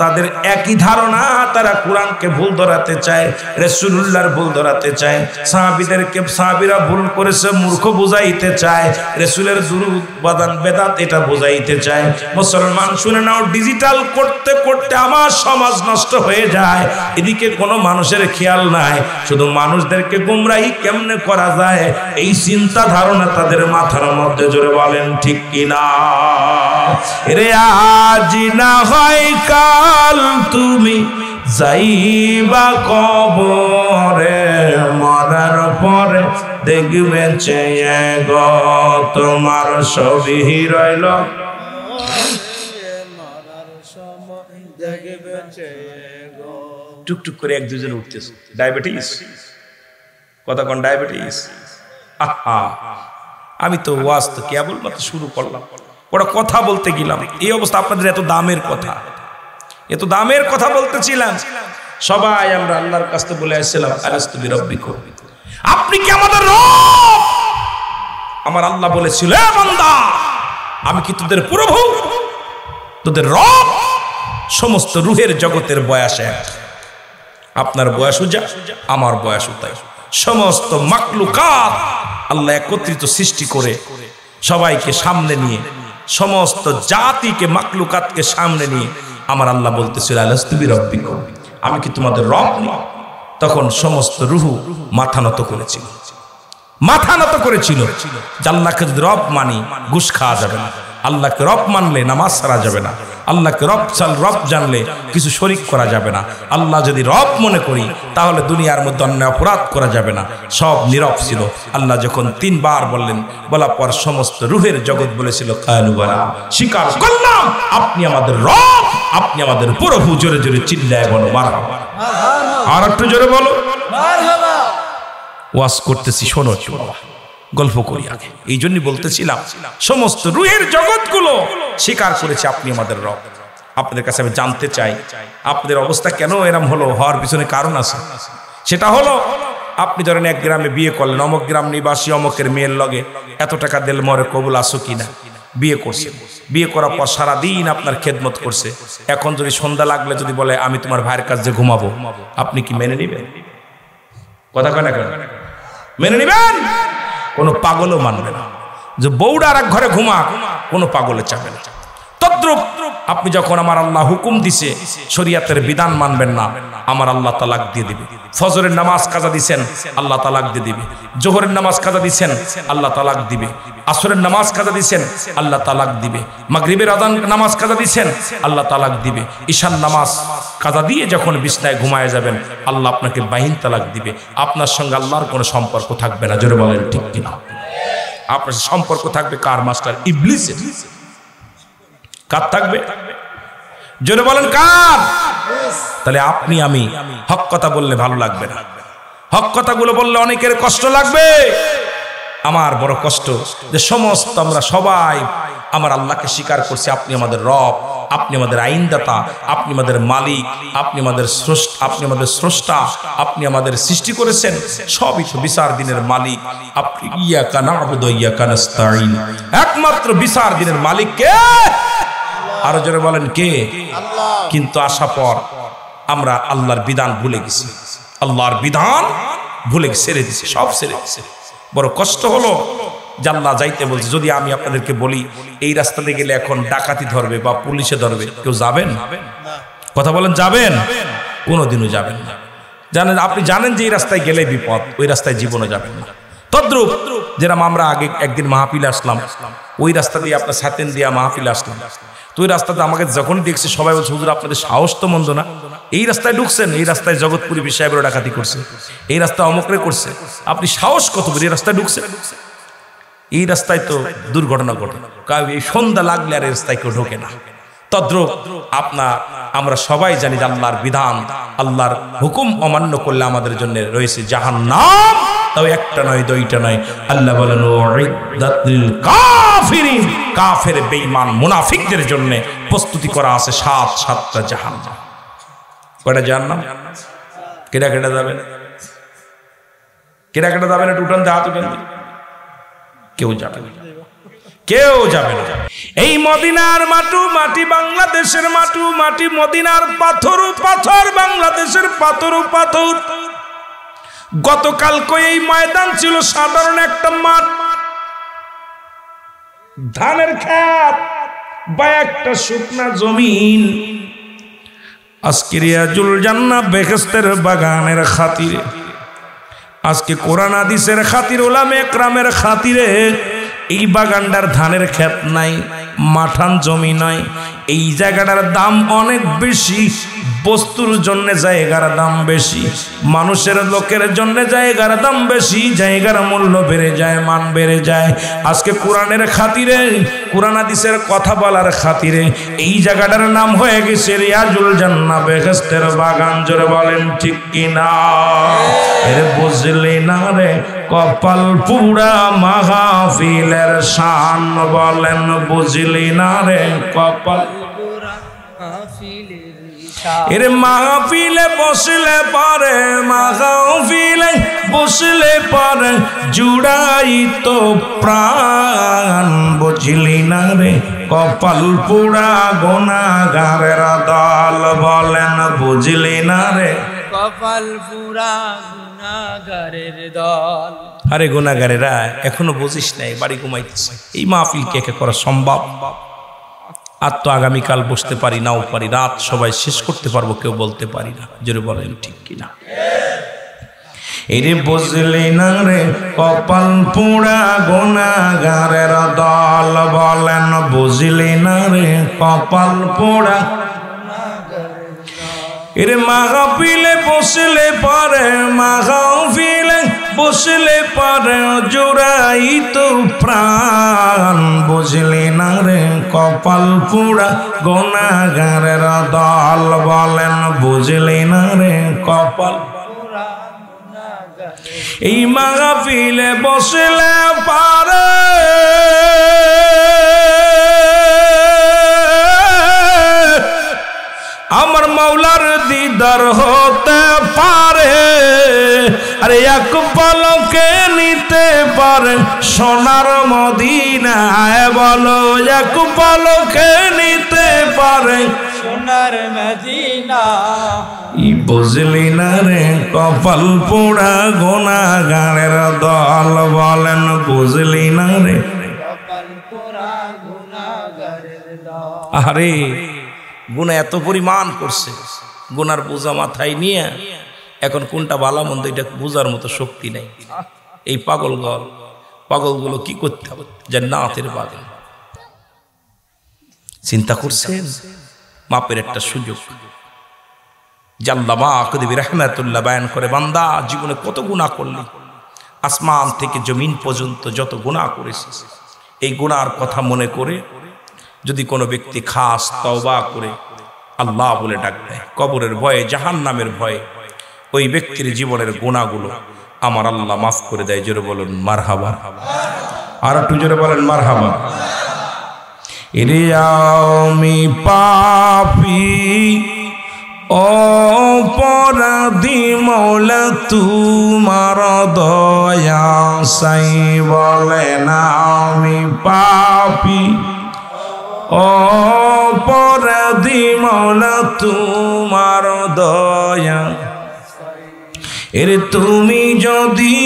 S1: তাদের একই ধারণা, তারা কোরআনকে ভুল ধরাতে চায়, রাসূলুল্লাহর ভুল ধরাতে চায়, সাহাবীদেরকে সাহাবীরা ভুল করেছে মূর্খ বুঝাইতে চায়, রাসূলের দুরূদ বাদান বেদাত এটা বুঝাইতে চায়। মুসলমান শুনে নাও, ডিজিটাল করতে করতে আমার সমাজ নষ্ট হয়ে যায়, এদিকে কোনো মানুষের খেয়াল নাই, শুধু মানুষদেরকে গুমরাহি কেমনে করা যায় এই চিন্তা ধারণা তাদের মাথার মধ্যে। জোরে বলেন ঠিক কি না? রে আজ না হয় কাল তুমি যাইবা কবরে, মরার পরে দেখবে চেয়ে গো তোমার ছবি রইল, টুকটুক করে এক দুজন উঠতেছে। ডায়াবেটিস, কথা কোন ডায়াবেটিস? আহা, আমি তো ওয়াজ তো কেবলমাত্র শুরু করলাম, ওরা কথা বলতে গেলাম, এই অবস্থা। আপনাদের এত দামের কথা, এত দামের কথা বলতেছিলাম, সবাই আমরা আল্লাহর কাছে বলে আসছিলাম, আলাস্তু বিরাব্বিকুম, আপনি কি আমাদের রব? আমার আল্লাহ বলেছিল, এ বান্দা, আমি কি তোদের প্রভু, তোদের রব? সমস্ত রূহের জগতের বয়স এক, আপনার বয়সও যা, আমার বয়সও তাই। সমস্ত মাকলুকাত আল্লাহ একত্রিত সৃষ্টি করে সবাইকে সামনে নিয়ে, সমস্ত জাতিকে মাকলুকাতকে সামনে নিয়ে আমার আল্লাহ বলতেছিল, আলাস্তু বিরাব্বিকুম, আমি কি তোমাদের রব নই? তখন সমস্ত রূহ মাথা নত করেছিল, মাথা নত করেছিল। আল্লাহকে যদি রব মানি, ঘুষ খাওয়া যাবে না। আল্লাহকে রব মানলে নামাজ ছাড়া যাবে না। আল্লাহকে রব জানলে কিছু শরিক করা যাবে না। আল্লাহ যদি রব মনে করি, তাহলে দুনিয়ার মধ্যে অন্যায় অপরাধ করা যাবে না। সব নীরব ছিল। আল্লাহ যখন 3 বার বললেন, বলার পর সমস্ত রূহের জগৎ বলেছিল, কালু বালা, স্বীকার করলাম আপনি আমাদের রব, আপনি আমাদের প্রভু। জোরে জোরে চিল্লায় বলো মারহাবা। আর একটু জোরে বলো মারহাবা। ওয়াজ করতেছি, শোনো, গল্প করি আগে। এই জন্যই বলতেছিলাম, সমস্ত রূহের জগৎগুলো স্বীকার করেছে আপনি আমাদের রব। আপনাদের কাছে আমি জানতে চাই, আপনাদের অবস্থা কেন এরম হলো? হওয়ার পিছনে কারণ আছে। সেটা হলো, আপনি ধরেন এক গ্রামে বিয়ে করলেন, অমুক গ্রাম নিবাসী অমুকের মেয়ের লগে এত টাকা দিল মরে কবুল আসো কিনা, বিয়ে করছে। বিয়ে করার পর সারাদিন আপনার খেদমত করছে। এখন যদি সন্ধ্যা লাগলে যদি বলে আমি তোমার ভাইয়ের কাছে ঘুমাবো, আপনি কি মেনে নিবেন? কথা কয় না কেন? মেনে নিবেন? কোনো পাগলও মানবে না। যে বউরা আর এক ঘরে ঘুমা, কোনো পাগলে চাবে না। তদ্রুপ আপনি যখন আমার আল্লাহ হুকুম দিছে, শরীয়তের বিধান মানবেন না, আমার আল্লাহ তালাক দিয়ে দিবে। ফজরের নামাজ কাজা দিছেন, আল্লাহ তালাক দিয়ে দিবে। জোহরের নামাজ কাজা দিছেন, আল্লাহ তালাক দিবে। আসরের নামাজ কাজা দিছেন, আল্লাহ তালাক দিবে। মাগরিবের আযান নামাজ কাজা দিছেন, আল্লাহ তালাক দিবে। ঈশার নামাজ কাজা দিয়ে যখন বিছনায় ঘুমায় যাবেন, আল্লাহ আপনাকে বাহিন তালাক দিবে। আপনার সঙ্গে আল্লাহর কোনো সম্পর্ক থাকবে না। জোরে বলেন ঠিক কিনা? আপনার সম্পর্ক থাকবে কার? মাস্টার ইবলিসের। কার থাকবে? জোরে বলেন কার? তাহলে আপনি আমি হক কথা বললে ভালো লাগবে না। হক কথাগুলো বললে অনেকের কষ্ট লাগবে। আমার বড় কষ্ট যে সমস্ত আমরা সবাই আমার আল্লাহকে স্বীকার করছি, আপনি আমাদের রব, আপনি আমাদের আইনদাতা, আপনি আমাদের মালিক, আপনি আমাদের স্রষ্টা, আপনি আমাদের সৃষ্টি করেছেন। সবই তো বিচার দিনের মালিক। আপনি ইয়াকা না'বুদু ওয়া ইয়াকা নাস্তাঈন, একমাত্র বিচার দিনের মালিক কে? আরো জোরে বলেন কে? আল্লাহ। কিন্তু আসার পর আমরা আল্লাহর বিধান ভুলে গেছি, আল্লাহর বিধান ভুলে ছেড়ে দিছি, সব ছেড়ে দিছি। বড় কষ্ট হলো। জান্নাত যাইতে বলছে, যদি আমি আপনাদেরকে বলি এই রাস্তা দিয়ে গেলে এখন ডাকাতি ধরবে বা পুলিশে ধরবে, কেউ যাবেন? কথা বলেন, যাবেন? কোনোদিনও যাবেন না। জানেন, আপনি জানেন যে এই রাস্তায় গেলে বিপদ, ওই রাস্তায় জীবনে যাবেন না। তদ্রুপ যেরকম আমরা আগে একদিন মাহফিলে আসলাম, ওই রাস্তা দিয়ে আপনার সাতেন দিয়া মাহফিলে আসলাম, তুই রাস্তাতে আমাকে যখন দেখছি সবাই বলছে হুজুর আপনাদের সাহস তো মন্দ না, এই রাস্তায় ঢুকছেন, এই রাস্তায় জগৎপুরি পীর সাহেবেরও ডাকাতি করছে, এই রাস্তায় অমকরে করছে, আপনি সাহস কত বড় এই রাস্তায় ঢুকছেন? এই রাস্তায় তো দুর্ঘটনা ঘটে, কারণ এই সন্ধ্যা লাগলে আর এই রাস্তায় কেউ ঢোকে না। তদ্রুপ আমরা সবাই জানি যে আল্লাহর বিধান, আল্লাহর হুকুম অমান্য করলে আমাদের জন্য রয়েছে জাহান্নাম। তাও একটা নয়, দুইটা নয়। আল্লাহ বলেন উইদ্দাতিল কাফিরিন, কাফের বেঈমান মুনাফিকদের জন্য প্রস্তুতি করা আছে 7টা জাহান্নাম। কয়টা জাহান্নাম? কেডা কেডা যাবেন? কেডা কেডা যাবেন? একটু উঠান, হাত উঠান। কেউ যাবে না, কেউ যাবে না। এই মদিনার মাটি বাংলাদেশের মাটি, মদিনার পাথর বাংলাদেশের পাথর। গতকালকে এই ময়দান ছিল সাধারণ একটা মাঠ, ধানের ক্ষেত বা একটা শুকনা জমিন। আজকে রিয়াজুল জান্নাহ বেহেশতের বাগানের খাতিরে, আজকে কোরআন হাদিসের খাতির, উলামা একরামের খাতিরে এই বাগানটার ধানের ক্ষেত নাই, মাঠান জমি নয়, এই জায়গাটার দাম অনেক বেশি। বস্তুর জন্য জায়গার দাম বেশি, মানুষের লোকের জন্য জায়গার দাম বেশি, জায়গার মূল্য বেড়ে যায়, মান বেড়ে যায়। আজকে কোরআনের খাতিরে, কোরআন হাদিসের কথা বলার খাতিরে এই জায়গাটার নাম হয়ে গেছে রিয়াজুল জান্নাহ বেহেশতের বাগান। জোরে বলেন ঠিক কিনা? এর বুঝলি না রে কপাল পুরা মাহফিলের শান, বলেন বুঝলি না রে কপাল পুরা মাহফিলের শান। এর মাহফিলে বসলে পারে, মাহফিলে বসলে পারে জুড়াই তো প্রাণ, বুঝলি না রে কপাল পুরা গুনাহগারের দল, বলেন বুঝলি না রে কপাল পুরা গুনাহগারের দল। আরে গুনাহগারেরা এখনো বুঝিস নাই, বাড়ি ঘুমাইতেছে। এই মাহফিল কে কে করা সম্ভব? আর তো আগামীকাল বসতে পারি, নাও পারি, রাত সবাই শেষ করতে পারবো কেউ বলতে পারি না। জোরে বলেন ঠিক কিনা? এরে বুঝলি না রে কপাল পুরা গুনাহগারের দল, বলেন বুঝলি না রে কপাল পুরা। এরে মাহফিলে বসলে পারে, মাহফিলে বসলে পারে জোড়াই তো প্রাণ, বুঝলি না রে কপাল পুরা গুনাহগারের দল, বলেন বুঝলি না রে কপাল। এই মাহফিলে বসলে পারে আমার মাওলার দিদার হতে পারে, আরে এক পলকে নিতে পারে সোনার মদিনায়, বলো এক পলকে নিতে পারে সোনার মদিনা। বুঝলি না রে কপাল পোড়া গুনাহগারের দল, বলেন বুঝলি না রে কপাল পোড়া গুনাহগারের দল। আরে গুনাহ এত পরিমাণ করছে, গুনার বোঝা মাথায় নিয়ে এখন কোনটা ভালো মন্দ এটা বোঝার মতো শক্তি নেই। এই পাগলগুলো কি করতে হবে? জান্নাতের বাগান চিন্তা করছেন? মাপের একটা সুযোগ আল্লামা কবি রাহমাতুল্লাহ বয়ান করে, বান্দা জীবনে কত গুনাহ করলি, আসমান থেকে জমিন পর্যন্ত যত গুনাহ করেছিস, এই গুনার কথা মনে করে যদি কোনো ব্যক্তি খাস তওবা করে আল্লাহ বলে ডাক দেয়, কবরের ভয়ে, জাহান্নামের ভয়ে ওই ব্যক্তির জীবনের গুনাহগুলো আমার আল্লাহ মাফ করে দেয়। জোরে বলেন মারহাবা। আর একটু জোরে বলেন মারহাবা। এরে আমি পাপী অপরাধী মওলা তোমার দয়া চাই, বলেন আমি পাপী অপরাধী মওলা তোমার দয়া। এর তুমি যদি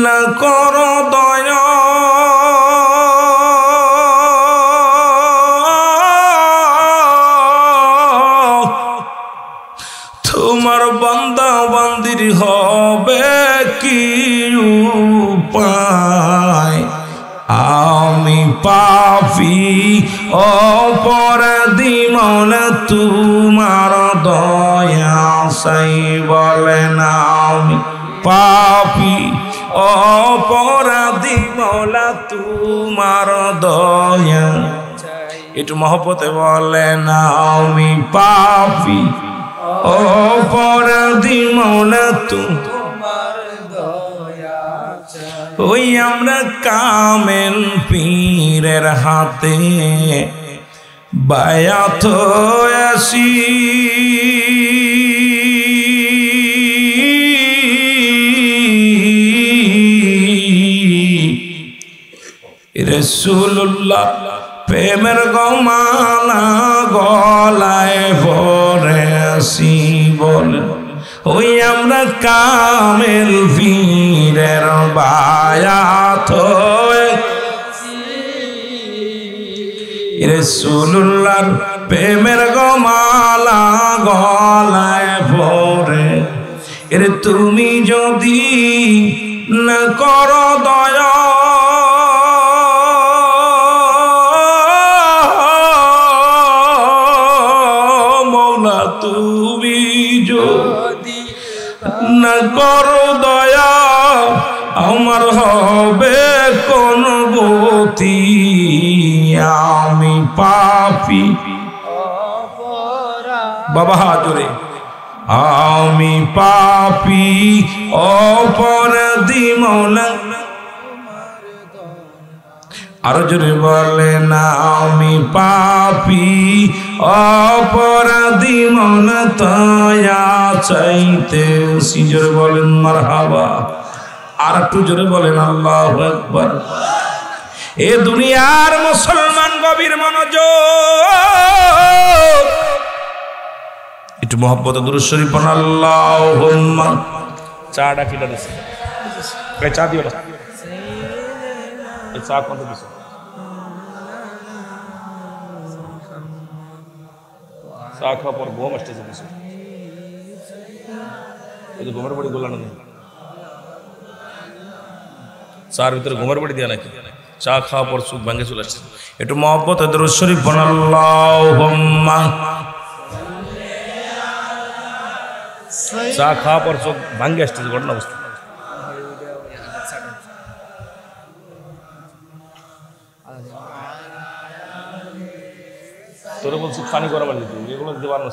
S1: না করো দয়া, তোমার বান্দা বান্দির হবে কি উপায়? আমি পাপী অপরাধী মৌলা তোমার দয়া চাই বলেন আমি পাপী অপরাধী মৌলা তোমার দয়া একটু মহব্বতে বলেন আমি পাপী অপরাধী মৌলা তোমার দয়া ওই আমরা কামেল পীরের হাতে বায়াত আসি রাসূলুল্লাহ প্রেমের গমালা গলায় পরেছি বলে ওই আমরা কামেল পীরের বায়াত রাসূলুল্লাহর প্রেমের গমালা গলায় পরে এর তুমি যদি না করো দয়া মওলা তুমি যদি না করো দয়া আমার হবে কোন গতি আমি পাপী বাবা জোরে আমি পাপী অপরাধী মৌলা আরো জোরে বলেন আমি পাপী অপরাধী মৌলা দয়া চাইতে জোরে বলেন মারহাবা আর একটু জোরে বলেন আল্লাহু আকবার এ দুনিয়ার মুসলমান গভীর মনোযোগ একটু মহব্বতে দুরূদ শরীফ পড়ুন আল্লাহুম্মা চাটা কিলা দিছে এই চা দিও না এই চা কোন দিছে চা খাওয়ার পর ঘুম আসতেছে দিছে এই যে ঘুমের বাড়ি গোলানো নেই চার ভিতরে ঘুমের বাড়ি দেয়া নাকি চা খাওয়ার পর চোখ ভাঙে চলে আসছে একটু মহব্বতে দুরূদ শরীফ পড়ুন আল্লাহুম্মা চা খাওয়ার পর চোখ ভাঙে আসতেছে ঘটনা অবস্থা তোরে বলছি পানি করাবার দিতে এগুলো দিতে পারো